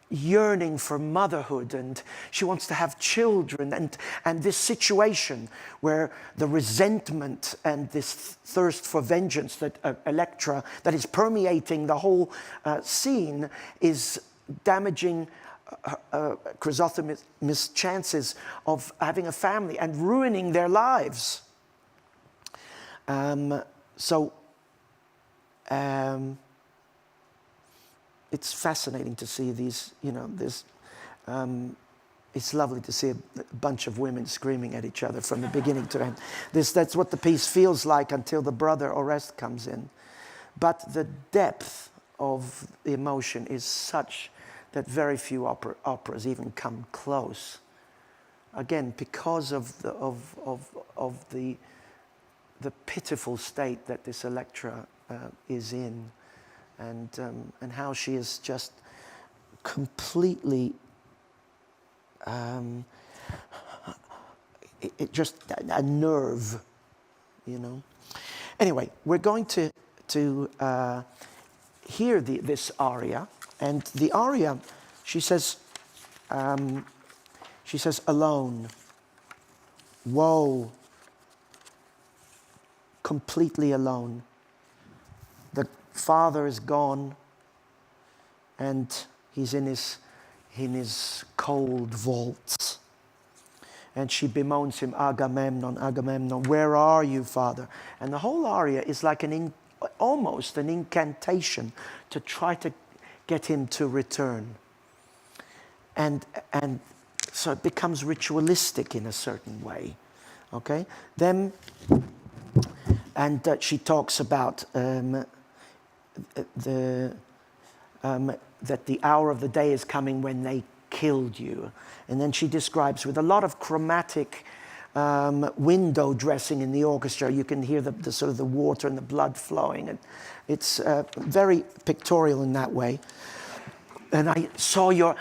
yearning for motherhood, and she wants to have children, and this situation where the resentment and this thirst for vengeance that Elektra, that is permeating the whole scene, is damaging Chrysothemis' chances of having a family and ruining their lives. It's fascinating to see these, it's lovely to see a bunch of women screaming at each other from the beginning to end. That's what the piece feels like until the brother Oreste comes in. But the depth of the emotion is such that very few operas even come close. Again, because of the pitiful state that this Elektra is in, and how she is just completely just a nerve, Anyway, we're going to hear this aria. And the aria, she says, alone. Woe, completely alone. The father is gone, and he's in his cold vaults. And she bemoans him, Agamemnon, Agamemnon, where are you, father? And the whole aria is like almost an incantation to try to get him to return. And so it becomes ritualistic in a certain way. Okay? Then, she talks about that the hour of the day is coming when they killed you. And then she describes with a lot of chromatic window dressing in the orchestra. You can hear the sort of the water and the blood flowing, and it's very pictorial in that way. And I saw your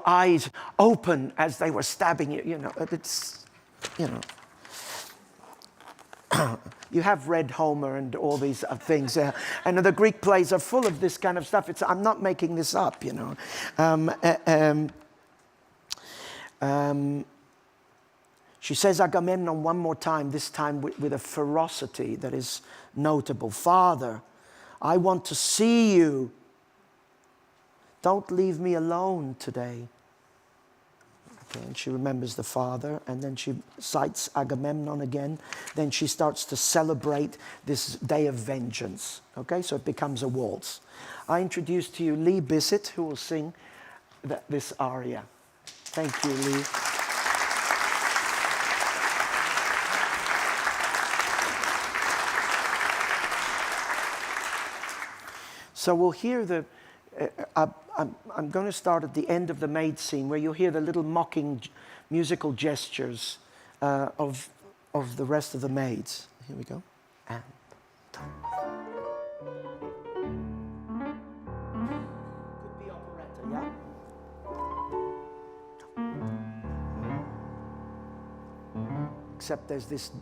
eyes open as they were stabbing you. It's you have read Homer and all these things, and the Greek plays are full of this kind of stuff. I'm not making this up, She says Agamemnon one more time, this time with a ferocity that is notable. Father, I want to see you. Don't leave me alone today. Okay, and she remembers the father, and then she cites Agamemnon again. Then she starts to celebrate this day of vengeance. Okay, so it becomes a waltz. I introduce to you Lee Bissett, who will sing this aria. Thank you, Lee. So we'll hear I'm going to start at the end of the maid scene, where you'll hear the little mocking musical gestures of the rest of the maids. Here we go. And could be operetta, yeah? Except there's this.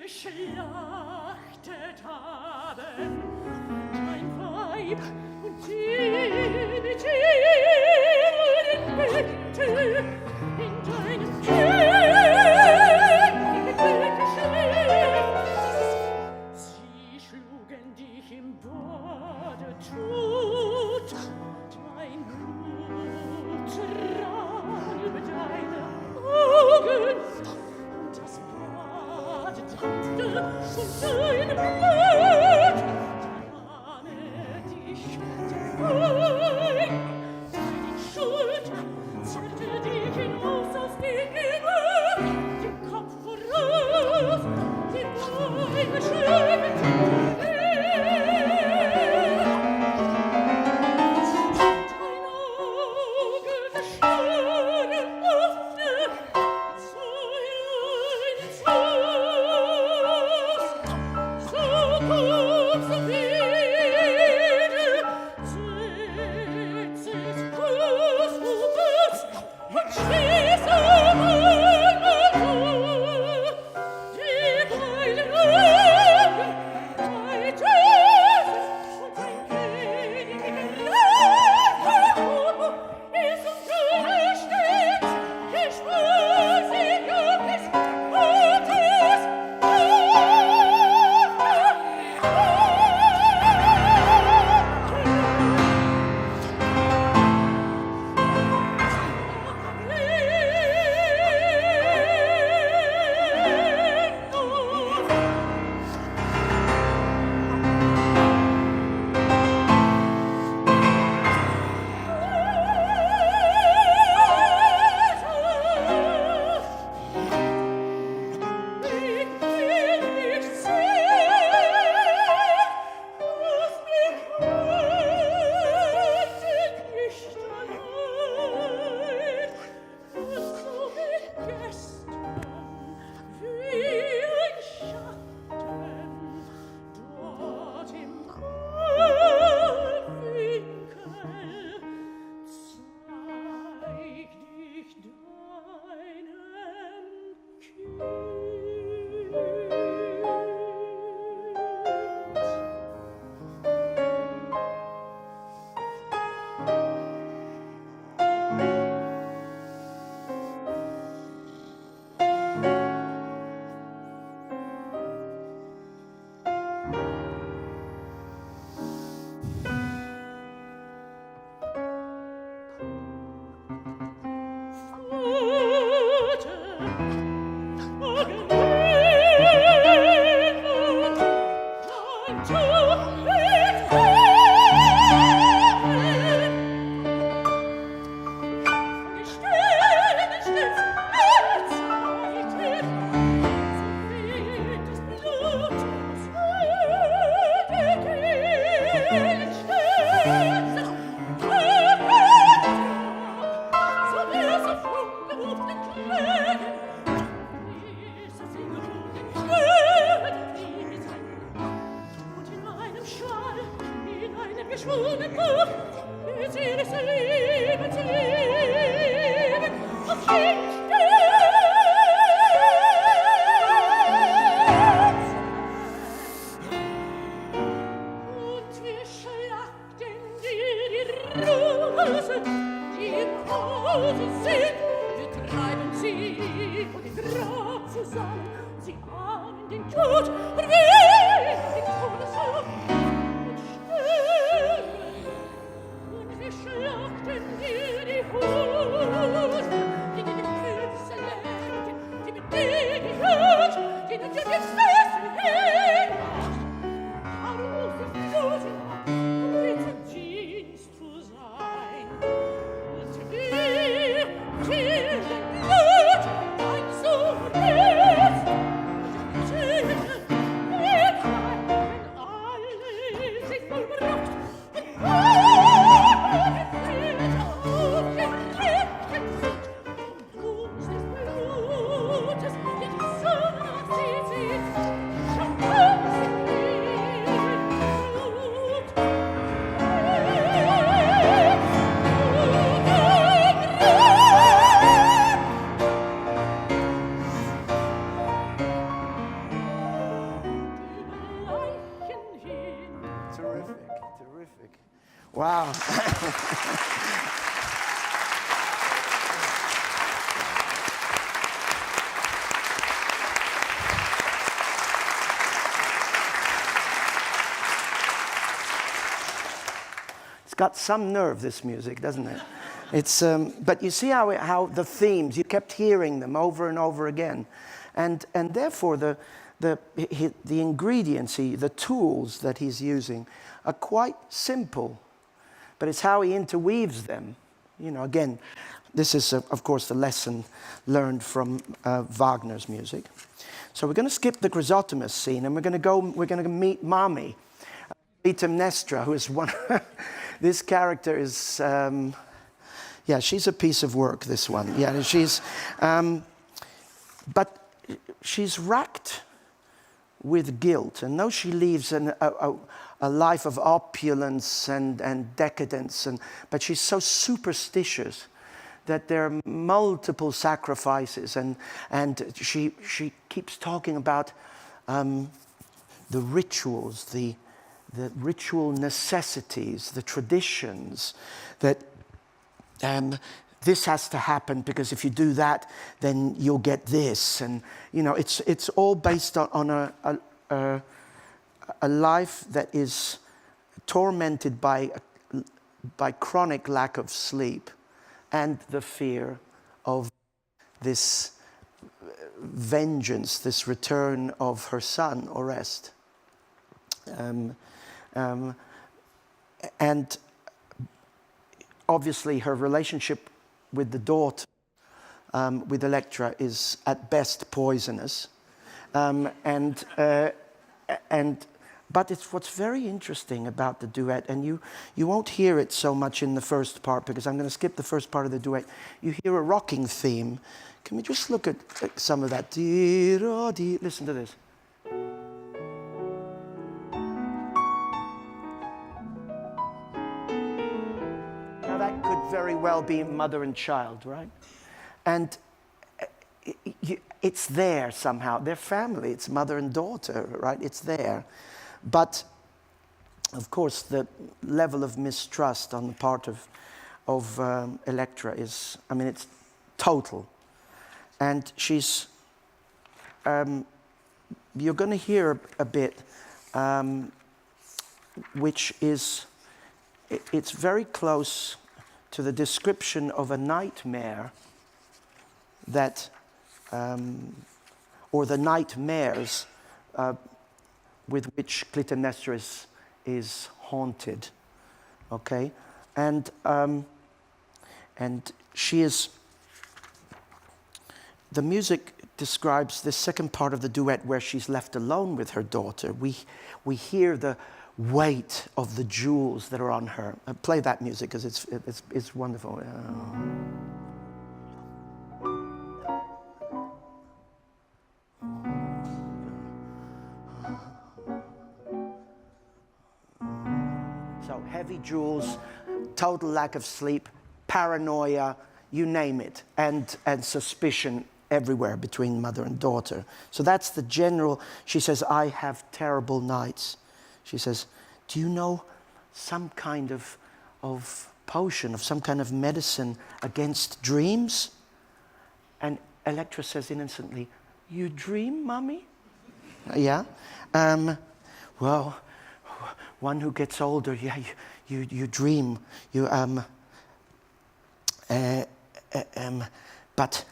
geschlachtet haben, dein Weib und die mit ihren Betten in deinem Königbett schläft. Sie schlugen dich im Bade tot, dein Blut rann über deine Augen, und das Bad dampfte von deinem Blut. Nahme dich der Wein, deine Schuld zerrte dich hinaus aus dem Himmel, den Kopf voraus, die Beine schlägt Wow. It's got some nerve, this music, doesn't it? It's, but you see how the themes, you kept hearing them over and over again. And therefore, the ingredients, the tools that he's using are quite simple. But it's how he interweaves them. You know, again, this is, of course, the lesson learned from Wagner's music. So we're going to skip the Chrysothemis scene, and we're going to meet Mami, Clytemnestra, who is one. This character is, yeah, she's a piece of work. This one, yeah, she's, but she's racked with guilt, and though she lives a life of opulence and decadence, but she's so superstitious that there are multiple sacrifices, and she keeps talking about the rituals, the ritual necessities, the traditions, that this has to happen because if you do that, then you'll get this, and you know, it's all based on a life that is tormented by chronic lack of sleep and the fear of this vengeance, this return of her son, Orest. And obviously her relationship with the daughter, with Elektra, is at best poisonous. But it's what's very interesting about the duet, and you won't hear it so much in the first part because I'm going to skip the first part of the duet. You hear a rocking theme. Can we just look at some of that? Listen to this. Now that could very well be mother and child, right? And it's there somehow. They're family. It's mother and daughter, right? It's there. But, of course, the level of mistrust on the part of Elektra is, I mean, it's total. And she's, you're going to hear a bit, which is, it's very close to the description of a nightmare that, or the nightmares with which Clytemnestra is haunted, okay? And she is, the music describes the second part of the duet where she's left alone with her daughter. We hear the weight of the jewels that are on her. Play that music because it's wonderful. So heavy jewels, total lack of sleep, paranoia, you name it, and suspicion everywhere between mother and daughter. So that's the general. She says, I have terrible nights. She says, do you know some kind of potion, of some kind of medicine against dreams? And Elektra says innocently, you dream, Mommy? Yeah. Well, one who gets older, yeah, you dream. But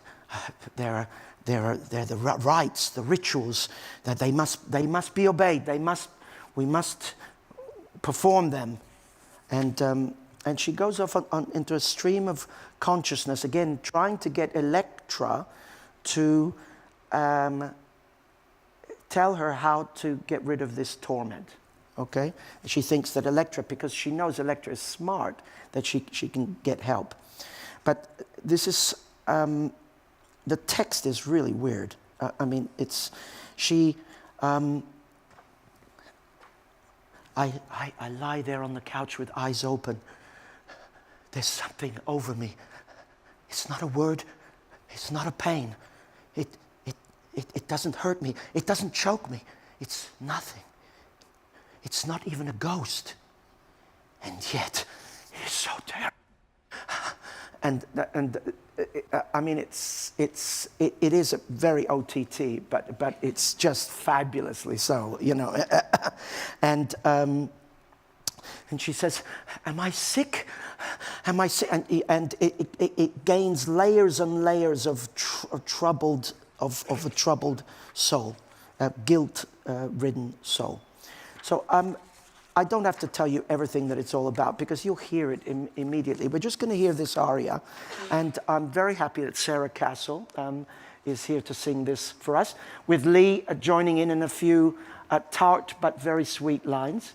there are the rites, the rituals that they must be obeyed. We must perform them, and she goes off into a stream of consciousness again, trying to get Elektra to tell her how to get rid of this torment. Okay, and she thinks that Elektra, because she knows Elektra is smart, that she can get help. But this is the text is really weird. I mean, it's she. I lie there on the couch with eyes open. There's something over me. It's not a word. It's not a pain. It doesn't hurt me. It doesn't choke me. It's nothing. It's not even a ghost. And yet, He's so terrible. And I mean, it is a very OTT, but it's just fabulously so, you know. And she says, "Am I sick? Am I sick?" And it gains layers and layers of a troubled soul, a guilt-ridden soul. So I don't have to tell you everything that it's all about because you'll hear it immediately. We're just going to hear this aria, and I'm very happy that Sarah Castle is here to sing this for us, with Lee joining in a few tart but very sweet lines.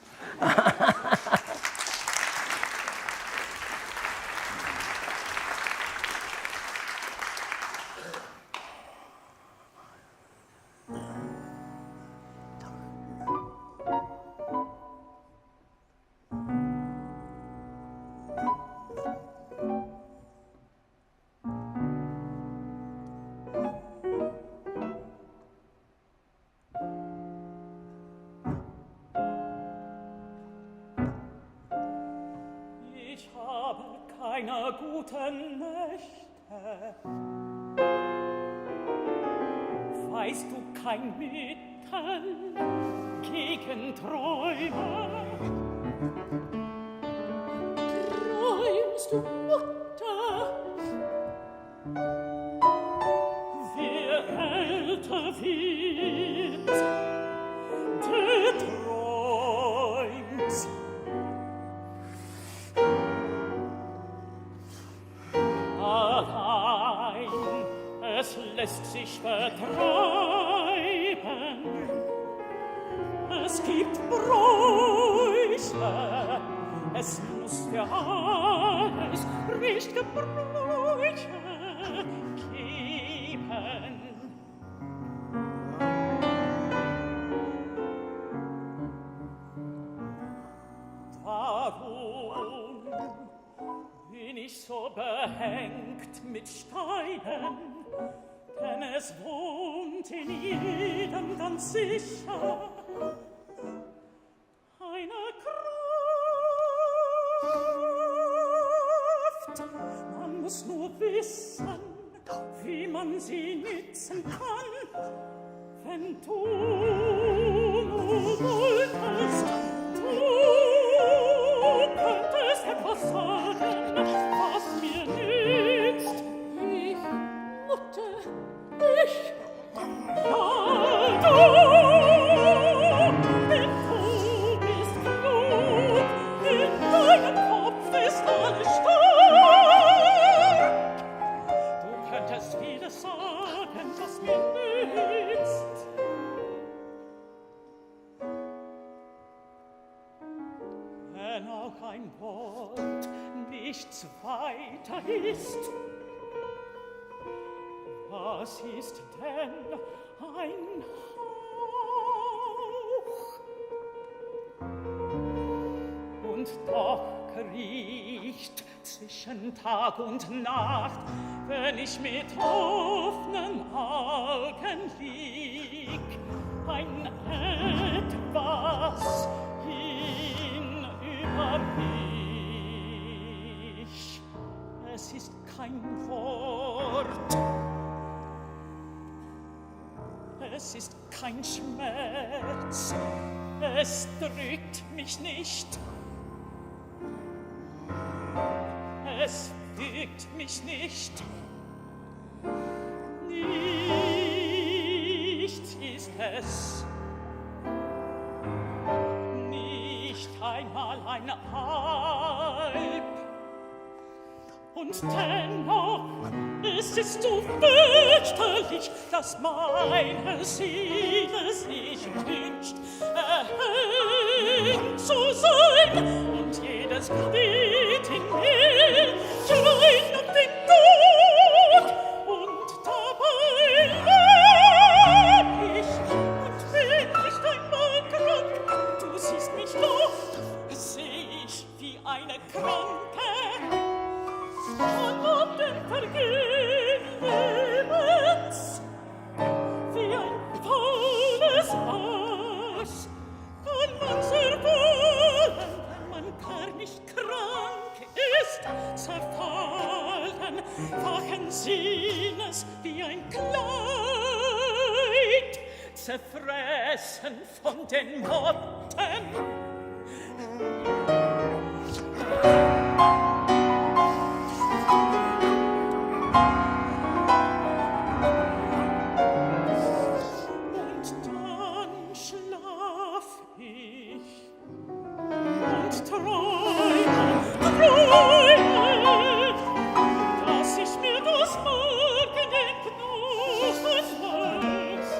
Ich habe keine guten Nächte. Weißt du kein Mittel gegen Träume? Träumst du, Mutter? Wer älter wird, der träumt. Allein, es lässt sich vertreiben. Es gibt Bräuche, es muss für alles richtige Bräuche geben. Warum bin ich so behängt mit Steinen? Denn es wohnt in jedem ganz sicher eine Kraft. Man muss nur wissen, wie man sie nützen kann. Wenn du nur wolltest, du könntest etwas sagen, was mir nützt. Ich, Mutter, ich, ja, du, denn du bist klug, in deinem Kopf ist alles stark. Du könntest vieles sagen, was mir nützt. Wenn auch ein Wort nichts weiter ist, was ist denn ein Hauch? Und doch kriecht zwischen Tag und Nacht, wenn ich mit offenen Augen lieg, ein Etwas hinüber mich. Es ist kein Wort, es ist kein Schmerz, es drückt mich nicht, es wiegt mich nicht. Nichts ist es, nicht einmal ein Halb. Und dennoch, es ist so fürchterlich, dass meine Seele sich wünscht, erhängt zu sein. Und jedes Glied in mir schreit um den Tod. Und dabei leb ich und bin nicht einmal krank. Du siehst mich doch, seh ich wie eine Kranke. An dem Vergehen Lebens, wie ein faules Aas, kann man zerfallen, wenn man gar nicht krank vergessen von den Motten. Und dann schlaf ich und träume, dass ich mir das Morgen den Knochen reiß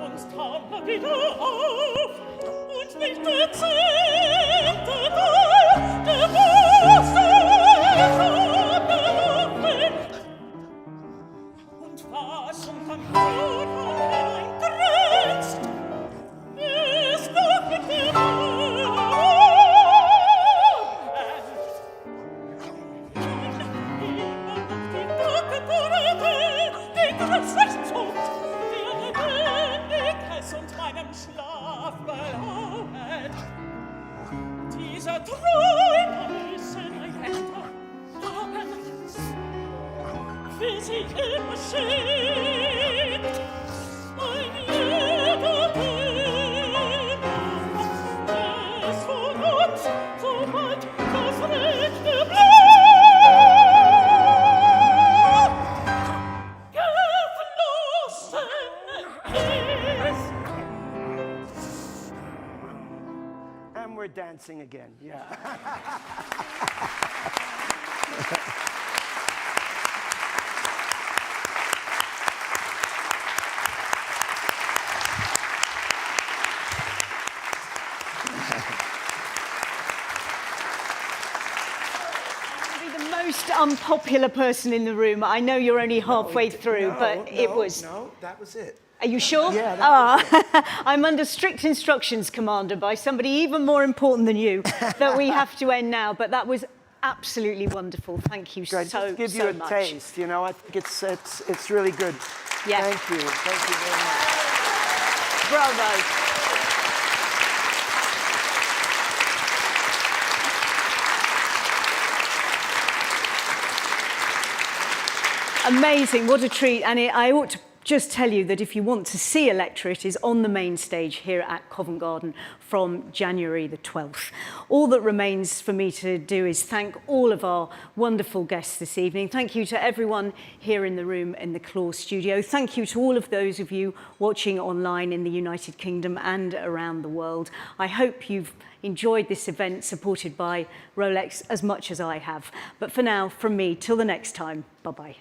und taumle wieder auf und nicht der Zehnte Teil der Wasser und was unterm Boden hereingrenzt, ist doch mit der und meinem Schlaf belauet. Dieser Träumer müssen ein Ende haben, wie sie immer schickt. Ein jeder Dämon ist von uns, sobald das rechte Blut geflossen ist. And we're dancing again, yeah. Most unpopular person in the room. I know you're only halfway through, but it was... No, that was it. Are you sure? Yeah. I'm under strict instructions, Commander, by somebody even more important than you, that we have to end now. But that was absolutely wonderful. Thank you Great. so, Just give so you a much. taste, you know, I think it's really good. Yeah. Thank you very much. Bravo. Amazing, what a treat. And I ought to just tell you that if you want to see Elektra, it is on the main stage here at Covent Garden from January the 12th. All that remains for me to do is thank all of our wonderful guests this evening. Thank you to everyone here in the room in the Claw studio. Thank you to all of those of you watching online in the United Kingdom and around the world. I hope you've enjoyed this event supported by Rolex as much as I have. But for now, from me, till the next time, bye-bye.